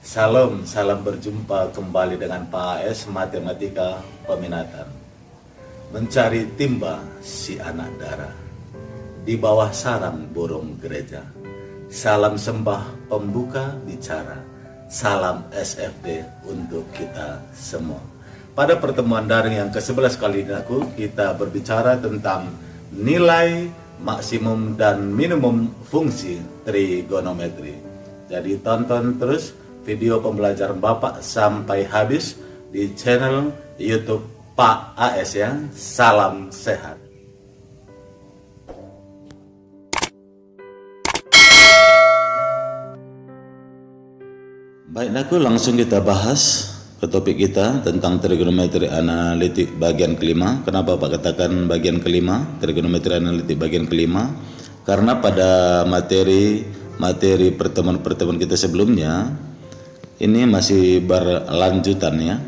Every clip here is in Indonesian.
Salam, salam berjumpa kembali dengan Pak AS Matematika Peminatan. Mencari timba si anak darah di bawah sarang burung gereja. Salam sembah pembuka bicara. Salam SFD untuk kita semua. Pada pertemuan daring yang ke-11 kali ini kita berbicara tentang nilai maksimum dan minimum fungsi trigonometri. Jadi tonton terus video pembelajaran Bapak sampai habis di channel YouTube Pak AS ya. Salam sehat. Baik, langsung kita bahas ke topik kita tentang trigonometri analitik bagian kelima. Kenapa Pak katakan bagian kelima, trigonometri analitik bagian kelima? Karena pada materi pertemuan-pertemuan kita sebelumnya ini masih berlanjutan ya.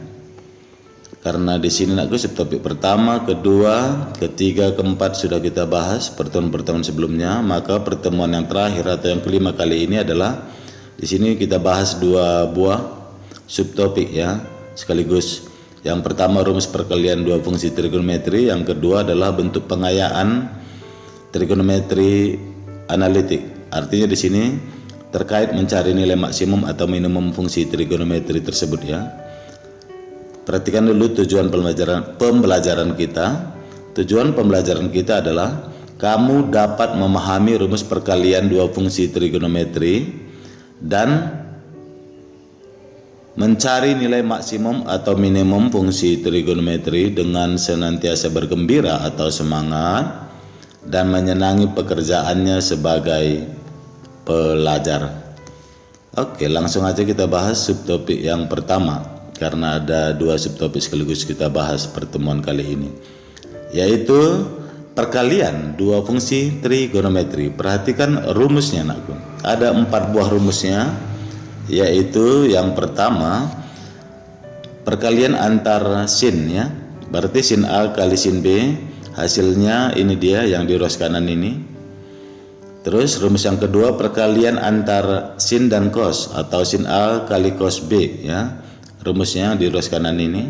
Karena di sini subtopik pertama, kedua, ketiga, keempat sudah kita bahas pertemuan-pertemuan sebelumnya, maka pertemuan yang terakhir atau yang kelima kali ini adalah di sini kita bahas dua buah subtopik ya, sekaligus. Yang pertama rumus perkalian dua fungsi trigonometri, yang kedua adalah bentuk pengayaan trigonometri analitik. Artinya di sini terkait mencari nilai maksimum atau minimum fungsi trigonometri tersebut ya. Perhatikan dulu tujuan pembelajaran kita. Tujuan pembelajaran kita adalah kamu dapat memahami rumus perkalian dua fungsi trigonometri dan mencari nilai maksimum atau minimum fungsi trigonometri dengan senantiasa bergembira atau semangat dan menyenangi pekerjaannya sebagai pelajar. Oke, langsung aja kita bahas subtopik yang pertama, karena ada dua subtopik sekaligus kita bahas pertemuan kali ini, yaitu perkalian dua fungsi trigonometri. Perhatikan rumusnya anakku, ada 4 buah rumusnya, yaitu yang pertama perkalian antar sin ya, berarti sin A kali sin B, hasilnya ini dia yang di ruas kanan ini. Terus rumus yang kedua perkalian antar sin dan cos atau sin A kali cos B ya, rumusnya di ruas kanan ini.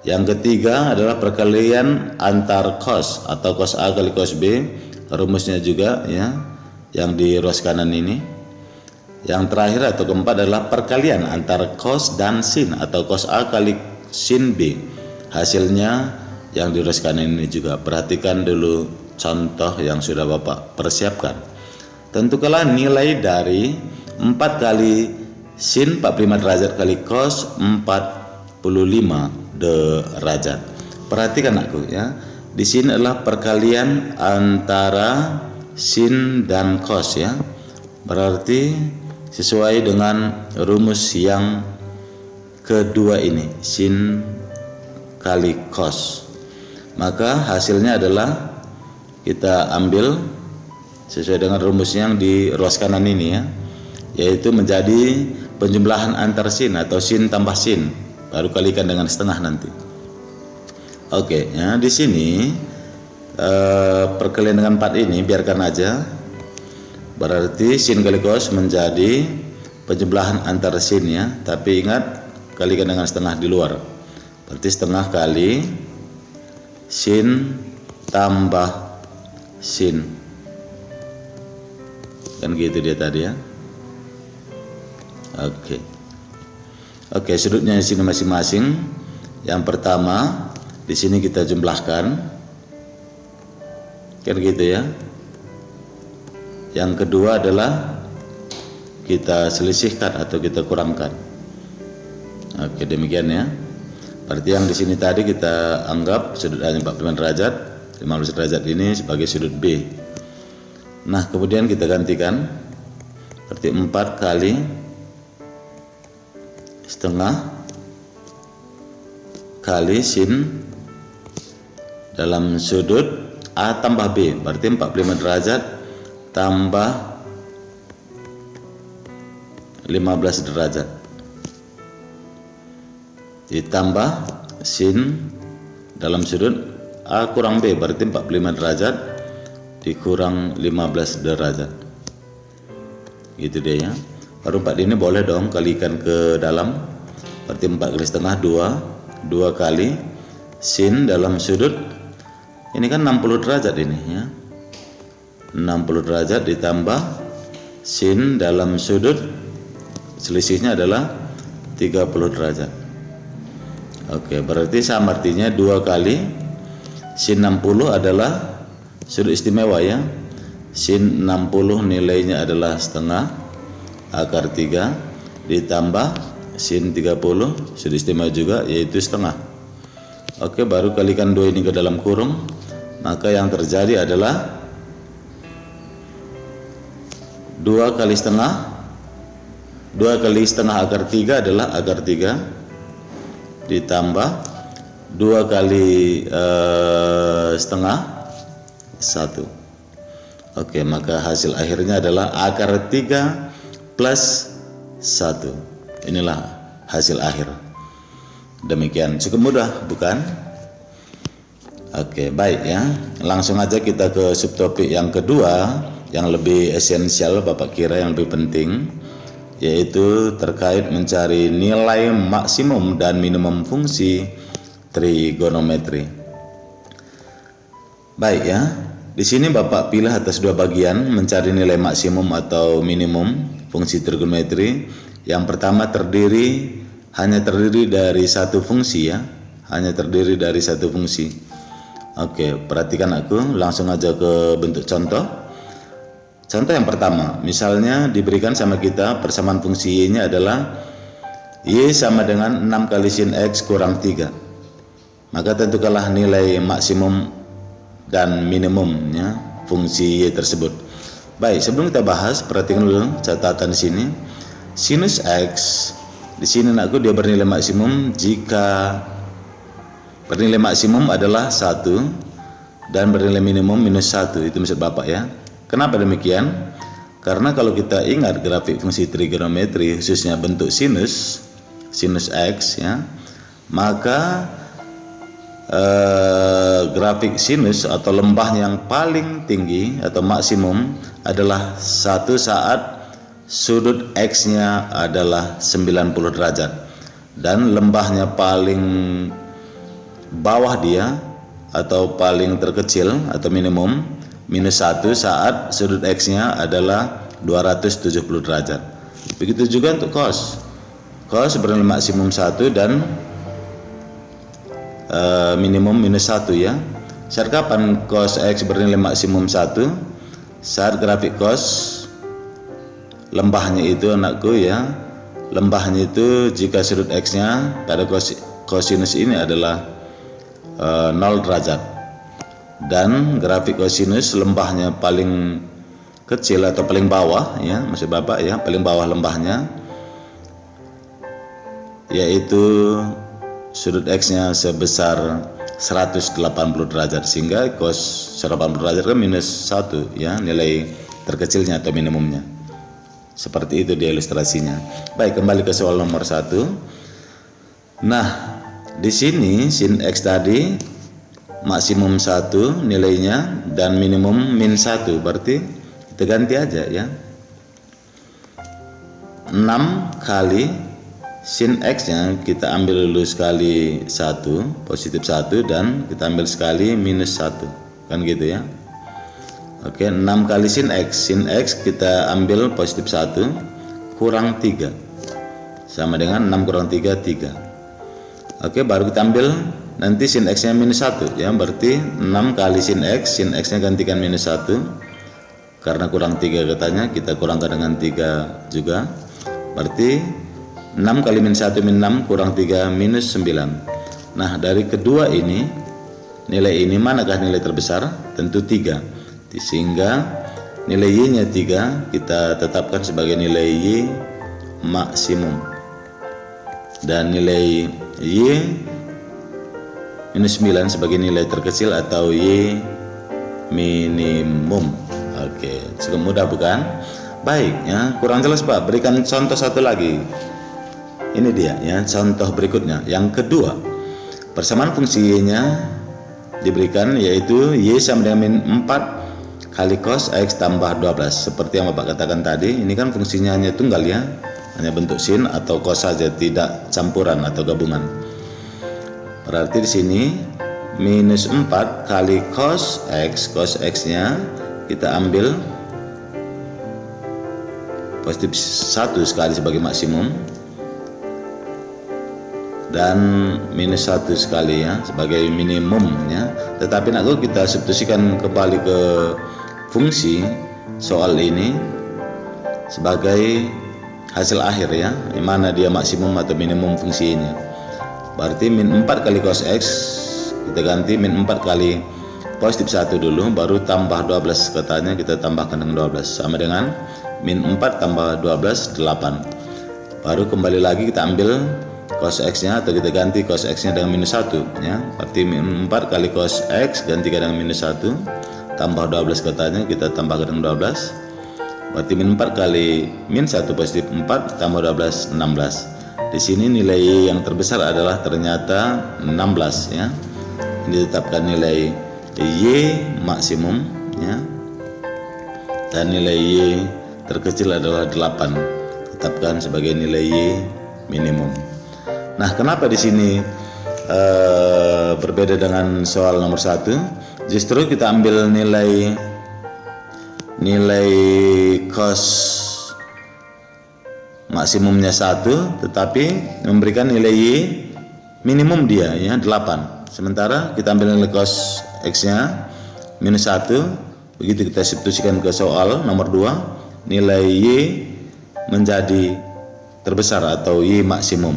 Yang ketiga adalah perkalian antar cos atau cos A kali cos B, rumusnya juga ya yang di ruas kanan ini. Yang terakhir atau keempat adalah perkalian antar cos dan sin atau cos A kali sin B, hasilnya yang di ruas kanan ini juga. Perhatikan dulu contoh yang sudah Bapak persiapkan. Tentukanlah nilai dari 4 kali sin 45 derajat kali cos 45 derajat. Perhatikan aku ya. Di sini adalah perkalian antara sin dan cos ya. Berarti sesuai dengan rumus yang kedua ini, sin kali cos. Maka hasilnya adalah kita ambil sesuai dengan rumus yang di ruas kanan ini ya, yaitu menjadi penjumlahan antar sin atau sin tambah sin, baru kalikan dengan setengah nanti. Oke ya, di sini perkalian dengan 4 ini biarkan aja. Berarti sin kali cos menjadi penjumlahan antar sin ya, tapi ingat kalikan dengan setengah di luar. Berarti setengah kali sin tambah sin, kan gitu dia tadi ya. Oke, sudutnya di sini masing-masing. Yang pertama di sini kita jumlahkan, kan gitu ya. Yang kedua adalah kita selisihkan atau kita kurangkan. Oke, demikian ya. Berarti yang di sini tadi kita anggap sudut A 45 derajat, 15 derajat ini sebagai sudut B. Nah, kemudian kita gantikan. Berarti 4 kali setengah kali sin dalam sudut A tambah B, berarti 45 derajat tambah 15 derajat ditambah sin dalam sudut A kurang B, berarti 45 derajat dikurang 15 derajat. Gitu deh ya. Baru 4 ini boleh dong kalikan ke dalam. Berarti 4 kali setengah 2. 2 kali sin dalam sudut. Ini kan 60 derajat ini ya. 60 derajat ditambah sin dalam sudut. Selisihnya adalah 30 derajat. Oke, berarti sama artinya 2 kali sin 60 adalah sudut istimewa ya. Sin 60 nilainya adalah setengah akar 3 ditambah sin 30 sudut istimewa juga yaitu setengah. Oke, baru kalikan 2 ini ke dalam kurung, maka yang terjadi adalah 2 kali setengah. 2 kali setengah akar 3 adalah akar 3 ditambah 2 kali setengah 1. Oke, maka hasil akhirnya adalah akar 3 plus 1. Inilah hasil akhir. Demikian, cukup mudah bukan? Oke, baik ya. Langsung aja kita ke subtopik yang kedua, yang lebih esensial Bapak kira, yang lebih penting, yaitu terkait mencari nilai maksimum dan minimum fungsi trigonometri. Baik ya. Di sini Bapak pilih atas 2 bagian mencari nilai maksimum atau minimum fungsi trigonometri. Yang pertama hanya terdiri dari 1 fungsi ya. Hanya terdiri dari 1 fungsi. Oke, perhatikan aku, langsung aja ke bentuk contoh. Contoh yang pertama, misalnya diberikan sama kita persamaan fungsi Y-nya adalah Y sama dengan 6 kali sin X kurang 3. Maka tentukanlah nilai maksimum dan minimumnya fungsi Y tersebut. Baik, sebelum kita bahas, perhatikan dulu catatan di sini. Sinus X di sini anakku dia bernilai maksimum jika bernilai maksimum adalah 1 dan bernilai minimum minus 1. Itu maksud Bapak ya. Kenapa demikian? Karena kalau kita ingat grafik fungsi trigonometri khususnya bentuk sinus X ya, maka grafik sinus atau lembah yang paling tinggi atau maksimum adalah 1 saat sudut X-nya adalah 90 derajat dan lembahnya paling bawah dia atau paling terkecil atau minimum minus 1 saat sudut X-nya adalah 270 derajat. Begitu juga untuk cos. Cos bernilai maksimum 1 dan minimum minus 1 ya. Saat kapan cos X bernilai maksimum 1? Saat grafik cos lembahnya itu anakku ya. Lembahnya itu jika sudut X-nya pada kosinus ini adalah 0 derajat. Dan grafik kosinus lembahnya paling kecil atau paling bawah ya, maksud Bapak ya, paling bawah lembahnya yaitu sudut X-nya sebesar 180 derajat, sehingga cos 180 derajat kan minus 1 ya, nilai terkecilnya atau minimumnya. Seperti itu dia ilustrasinya. Baik, kembali ke soal nomor 1. Nah, di sini sin X tadi maksimum 1 nilainya dan minimum min 1, berarti kita ganti aja ya. 6 kali sin X nya kita ambil dulu sekali 1 positif 1 dan kita ambil sekali minus 1 kan gitu ya. Oke, 6 kali sin X kita ambil positif 1 kurang 3 sama dengan 6 kurang 3 3. Oke, baru kita ambil nanti sin X nya minus 1 ya, berarti 6 kali sin X nya gantikan minus 1 karena kurang 3 katanya, kita kurangkan dengan 3 juga, berarti 6 kali min 1 min 6 kurang 3 minus 9. Nah, dari kedua ini nilai ini manakah nilai terbesar? Tentu 3. Sehingga nilai Y nya 3 kita tetapkan sebagai nilai Y maksimum dan nilai Y minus 9 sebagai nilai terkecil atau Y minimum. Oke, cukup mudah bukan? Baik ya, kurang jelas Pak, berikan contoh satu lagi. Ini dia ya, contoh berikutnya. Yang kedua, persamaan fungsi Y nya diberikan yaitu Y sama dengan min 4 kali cos X tambah 12. Seperti yang Bapak katakan tadi, ini kan fungsinya hanya tunggal ya, hanya bentuk sin atau cos saja, tidak campuran atau gabungan. Berarti di sini minus 4 kali cos X nya kita ambil positif 1 sekali sebagai maksimum, dan minus 1 sekali ya sebagai minimum ya. Tetapi nak kita substitusikan kembali ke fungsi soal ini sebagai hasil akhir ya, di mana dia maksimum atau minimum fungsi ini. Berarti min 4 kali cos X kita ganti min 4 kali positif 1 dulu, baru tambah 12 katanya, kita tambahkan dengan 12 sama dengan min 4 tambah 12 8. Baru kembali lagi kita ambil cos X nya atau kita ganti cos X nya dengan minus 1 ya. Berarti min 4 kali cos X gantikan dengan minus 1 tambah 12 katanya, kita tambahkan dengan 12. Berarti min 4 kali min 1 positif 4 tambah 12 16. Di sini nilai yang terbesar adalah ternyata 16 ya. Ini ditetapkan nilai Y maksimum ya, dan nilai Y terkecil adalah 8, tetapkan sebagai nilai Y minimum. Nah, kenapa di sini berbeda dengan soal nomor 1? Justru kita ambil nilai cos maksimumnya 1, tetapi memberikan nilai Y minimum dia ya 8. Sementara kita ambil nilai cos X nya minus 1, begitu kita substitusikan ke soal nomor 2, nilai Y menjadi terbesar atau Y maksimum.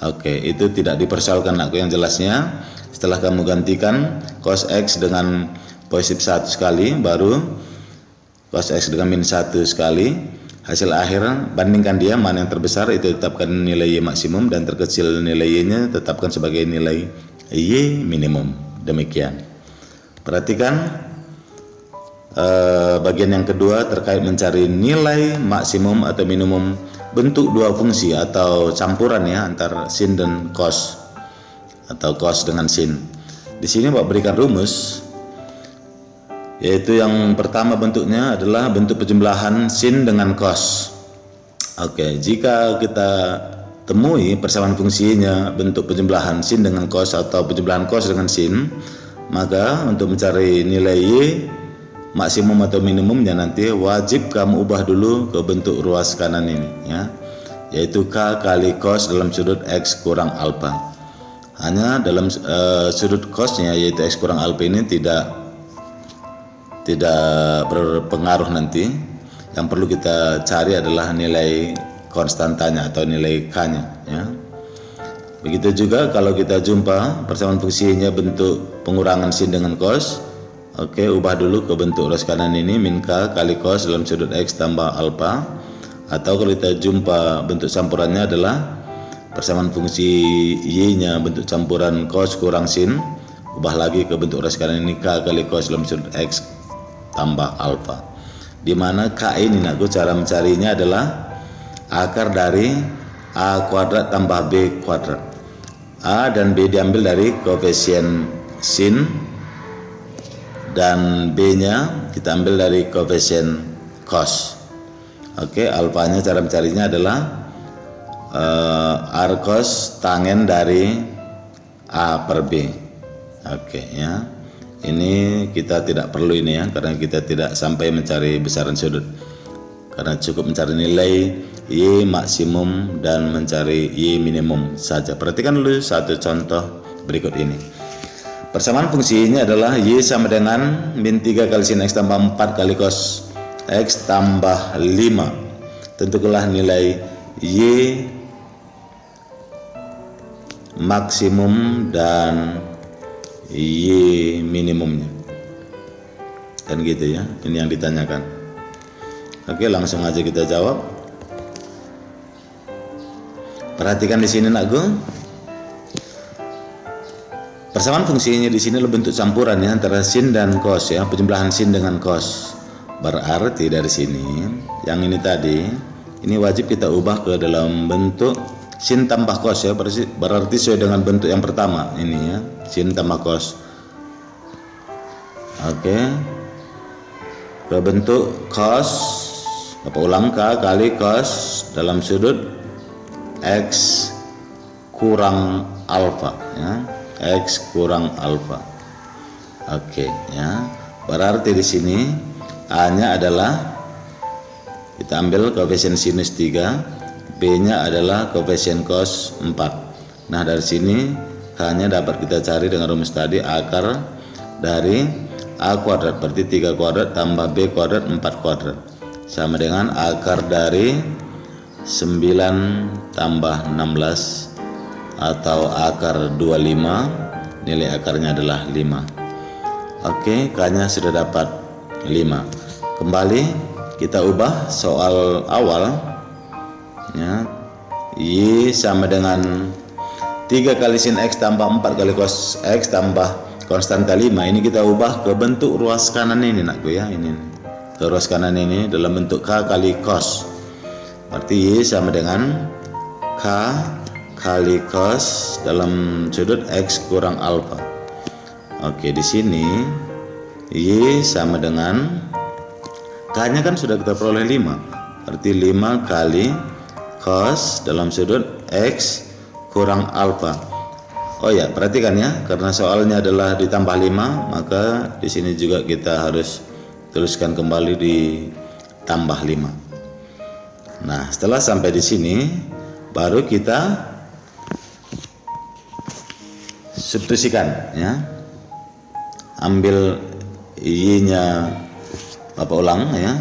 Oke, itu tidak dipersoalkan aku yang jelasnya. Setelah kamu gantikan cos X dengan positif 1 sekali, baru cos X dengan minus 1 sekali, hasil akhir bandingkan dia mana yang terbesar, itu tetapkan nilai Y maksimum, dan terkecil nilai Y nya tetapkan sebagai nilai Y minimum. Demikian. Perhatikan bagian yang kedua terkait mencari nilai maksimum atau minimum bentuk dua fungsi atau campuran ya, antar sin dan cos atau cos dengan sin. Di sini Pak berikan rumus, yaitu yang pertama bentuknya adalah bentuk penjumlahan sin dengan cos. Oke, jika kita temui persamaan fungsinya bentuk penjumlahan sin dengan cos atau penjumlahan cos dengan sin, maka untuk mencari nilai Y maksimum atau minimumnya nanti wajib kamu ubah dulu ke bentuk ruas kanan ini ya, yaitu K kali cos dalam sudut X kurang alfa. Hanya dalam sudut cosnya yaitu X kurang alfa ini tidak berpengaruh nanti. Yang perlu kita cari adalah nilai konstantanya atau nilai K-nya ya. Begitu juga kalau kita jumpa persamaan fungsinya bentuk pengurangan sin dengan cos. Oke, ubah dulu ke bentuk ruas kanan ini, min K kali cos dalam sudut X tambah alfa. Atau kalau kita jumpa bentuk campurannya adalah persamaan fungsi Y nya bentuk campuran cos kurang sin, ubah lagi ke bentuk ruas kanan ini, K kali cos dalam sudut X tambah alfa. Dimana K ini cara mencarinya adalah akar dari A kuadrat tambah B kuadrat. A dan B diambil dari koefisien sin, dan B nya kita ambil dari koefisien cos. Oke, alfanya cara mencarinya adalah R cos tangen dari A per B. Oke ya, ini kita tidak perlu ini ya, karena kita tidak sampai mencari besaran sudut, karena cukup mencari nilai Y maksimum dan mencari Y minimum saja. Perhatikan dulu satu contoh berikut ini. Persamaan fungsi ini adalah Y sama dengan min 3 kali sin X tambah 4 kali cos X tambah 5. Tentukanlah nilai Y maksimum dan Y minimumnya. Kan gitu ya, ini yang ditanyakan. Oke, langsung aja kita jawab. Perhatikan di sini nakku. Persamaan fungsinya di sini adalah bentuk campuran ya antara sin dan cos ya, penjumlahan sin dengan cos. Berarti dari sini yang ini tadi ini wajib kita ubah ke dalam bentuk sin tambah cos ya, berarti sesuai dengan bentuk yang pertama ini ya, sin tambah cos. Oke. ke bentuk cos, ulang K kali cos dalam sudut X kurang alfa, ya. X kurang alfa. Oke, ya. Berarti di sini A-nya adalah kita ambil koefisien sinus 3, B-nya adalah koefisien cos 4. Nah, dari sini H-nya dapat kita cari dengan rumus tadi, akar dari A kuadrat, berarti 3 kuadrat tambah B kuadrat 4 kuadrat sama dengan akar dari 9 tambah 16 atau akar 25, nilai akarnya adalah 5. Oke, K-nya sudah dapat 5. Kembali kita ubah soal awal, ya. Y sama dengan 3 kali sin X tambah 4 kali cos X tambah konstanta 5. Ini kita ubah ke bentuk ruas kanan ini, nakku, ya. Ini ke ruas kanan ini dalam bentuk K kali cos. Berarti Y sama dengan K kali cos dalam sudut X kurang alfa. Oke, di sini Y sama dengan K-nya kan sudah kita peroleh 5. Berarti 5 kali cos dalam sudut X kurang alfa. Oh ya, perhatikan ya, karena soalnya adalah ditambah 5, maka di sini juga kita harus tuliskan kembali ditambah 5. Nah, setelah sampai di sini baru kita substitusikan, ya. Ambil Y-nya, Bapak ulang, ya.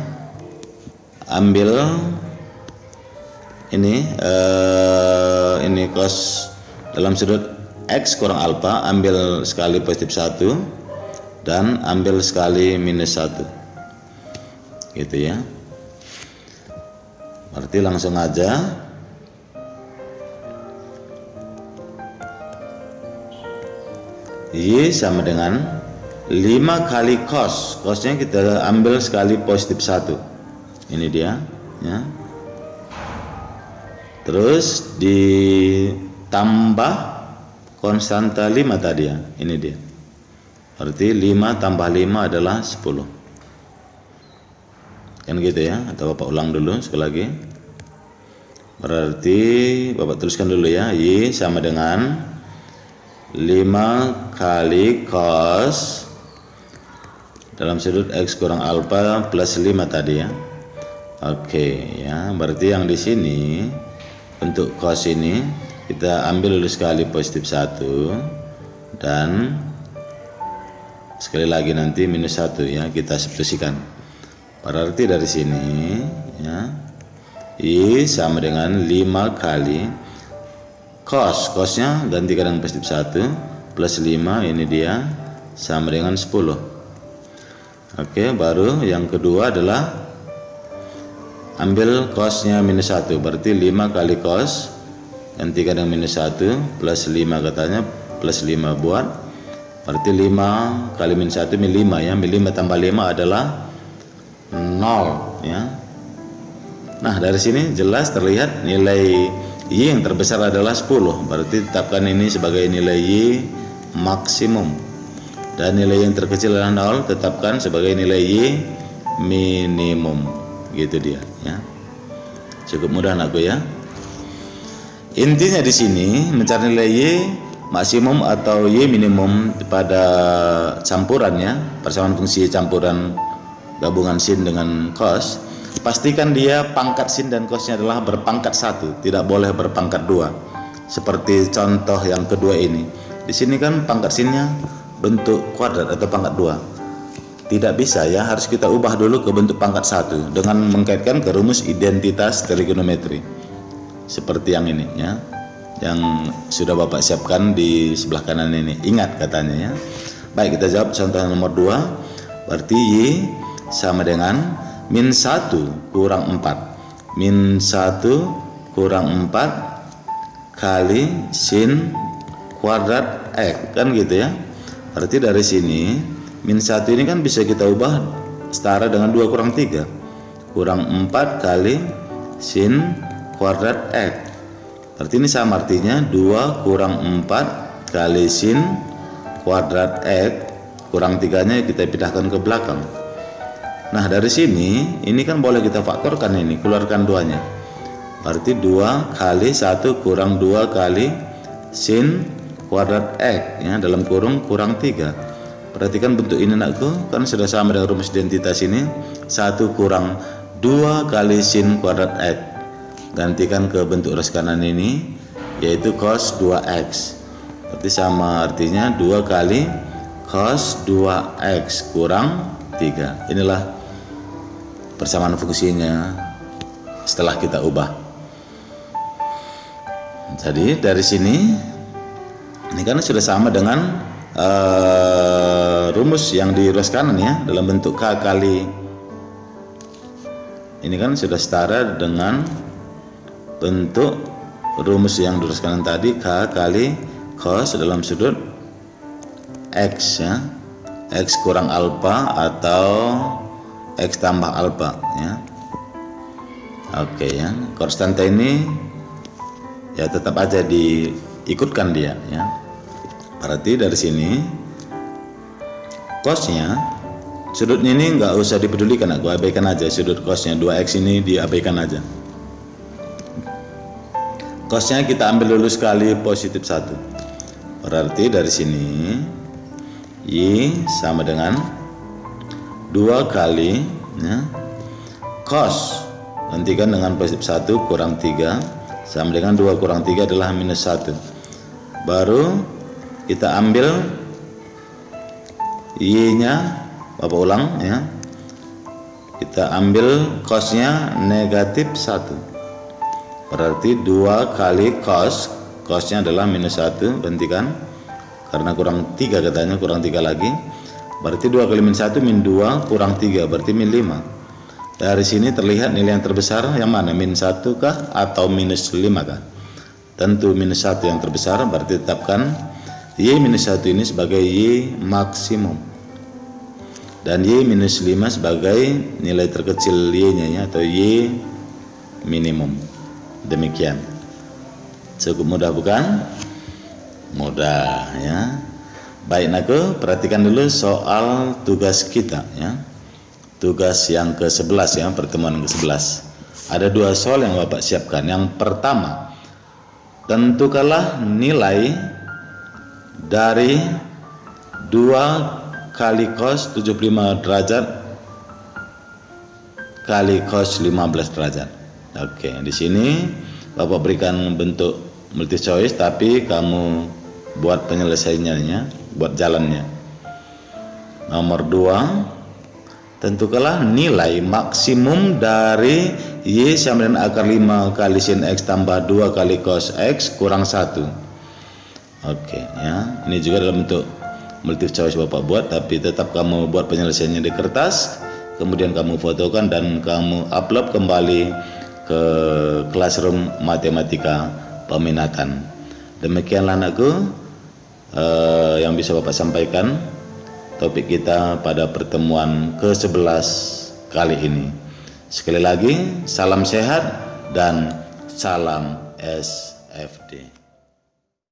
Ambil ini cos dalam sudut X kurang alfa, ambil sekali positif 1 dan ambil sekali minus 1, gitu, ya. Berarti langsung aja Y sama dengan 5 kali cos. Cosnya kita ambil sekali positif 1. Ini dia, ya. Terus ditambah konstanta 5 tadi, ya. Ini dia. Berarti 5 tambah 5 adalah 10. Kan gitu, ya. Atau Bapak ulang dulu sekali lagi. Berarti Bapak tuliskan dulu, ya. Y sama dengan 5 kali cos dalam sudut X kurang alfa plus 5 tadi, ya. Oke, ya. Berarti yang di sini untuk cos ini kita ambil dulu sekali positif 1 dan sekali lagi nanti minus 1, ya. Kita substitusikan. Berarti dari sini, ya, Y sama dengan 5 kali cosnya gantikan dengan positif 1 plus 5, ini dia, sama dengan 10. Oke, baru yang kedua adalah ambil cosnya minus 1, berarti 5 kali cos gantikan dengan minus 1 plus 5, katanya plus 5 buat, berarti 5 kali minus 1 min 5, ya. Min 5 tambah 5 adalah 0, ya. Nah, dari sini jelas terlihat nilai Y yang terbesar adalah 10, berarti tetapkan ini sebagai nilai Y maksimum, dan nilai yang terkecil adalah 0, tetapkan sebagai nilai Y minimum, gitu dia, ya. Cukup mudah, anakku, ya. Intinya di sini mencari nilai Y maksimum atau Y minimum pada campurannya, persamaan fungsi campuran gabungan sin dengan cos. Pastikan dia pangkat sin dan cosnya adalah berpangkat 1, tidak boleh berpangkat 2. Seperti contoh yang kedua ini. Di sini kan pangkat sinnya bentuk kuadrat atau pangkat 2. Tidak bisa, ya, harus kita ubah dulu ke bentuk pangkat 1 dengan mengkaitkan ke rumus identitas trigonometri. Seperti yang ini, ya. Yang sudah Bapak siapkan di sebelah kanan ini. Ingat katanya, ya. Baik, kita jawab contoh nomor 2. Berarti Y sama dengan min 1 kurang 4. Min 1 kurang 4 kali sin kuadrat X, kan gitu, ya. Berarti dari sini min 1 ini kan bisa kita ubah setara dengan 2 kurang 3. Kurang 4 kali sin kuadrat X. Berarti ini sama artinya 2 kurang 4 kali sin kuadrat X, kurang 3-nya kita pindahkan ke belakang. Nah, dari sini ini kan boleh kita faktorkan, ini keluarkan duanya. Berarti 2 kali 1 kurang 2 kali sin kuadrat X, ya, dalam kurung kurang 3. Perhatikan bentuk ini anakku, kan sudah sama dengan rumus identitas ini. 1 kurang 2 kali sin kuadrat X. Gantikan ke bentuk ruas kanan ini, yaitu cos 2X. Berarti sama artinya 2 kali cos 2X kurang 3. Inilah persamaan fungsinya setelah kita ubah. Jadi dari sini ini kan sudah sama dengan rumus yang di ruas kanan, ya, dalam bentuk K kali, ini kan sudah setara dengan bentuk rumus yang di ruas kanan tadi, K kali cos dalam sudut X, ya, X kurang alfa atau X tambah alfa, ya. Oke, ya, konstanta ini ya tetap aja diikutkan dia, ya. Berarti dari sini cosnya, sudutnya ini nggak usah dipedulikan, aku abaikan aja sudut cosnya 2X ini, diabaikan aja. Cosnya kita ambil dulu sekali positif 1. Berarti dari sini Y sama dengan 2 kali, ya, cos, gantikan dengan positif 1 kurang 3 sama dengan 2 kurang 3 adalah minus 1. Baru kita ambil Y nya, Bapak ulang, ya, kita ambil cosnya negatif 1. Berarti 2 kali cos, cosnya adalah minus 1, gantikan karena kurang 3 katanya, kurang 3 lagi. Berarti 2 kali min 1 min 2 kurang 3, berarti min 5. Dari sini terlihat nilai yang terbesar yang mana, min 1 kah atau minus 5 kah? Tentu minus 1 yang terbesar, berarti tetapkan Y minus 1 ini sebagai Y maksimum dan Y minus 5 sebagai nilai terkecil Y nya, ya, atau Y minimum. Demikian. Cukup mudah bukan? Mudah, ya. Baik nakku, perhatikan dulu soal tugas kita, ya. Tugas yang ke-11, ya, pertemuan ke-11. Ada 2 soal yang Bapak siapkan. Yang pertama, tentukanlah nilai dari 2 kali cos 75 derajat kali cos 15 derajat. Oke, di sini Bapak berikan bentuk multi choice, tapi kamu buat penyelesaiannya, ya, buat jalannya. Nomor 2, tentukanlah nilai maksimum dari Y sama dengan akar 5 kali sin X tambah 2 kali cos X kurang 1. Oke, ya, ini juga dalam bentuk multi choice Bapak buat, tapi tetap kamu buat penyelesaiannya di kertas, kemudian kamu fotokan dan kamu upload kembali ke Classroom Matematika Peminatan. Demikianlah anakku yang bisa Bapak sampaikan topik kita pada pertemuan ke-11 kali ini. Sekali lagi, salam sehat dan salam SFD.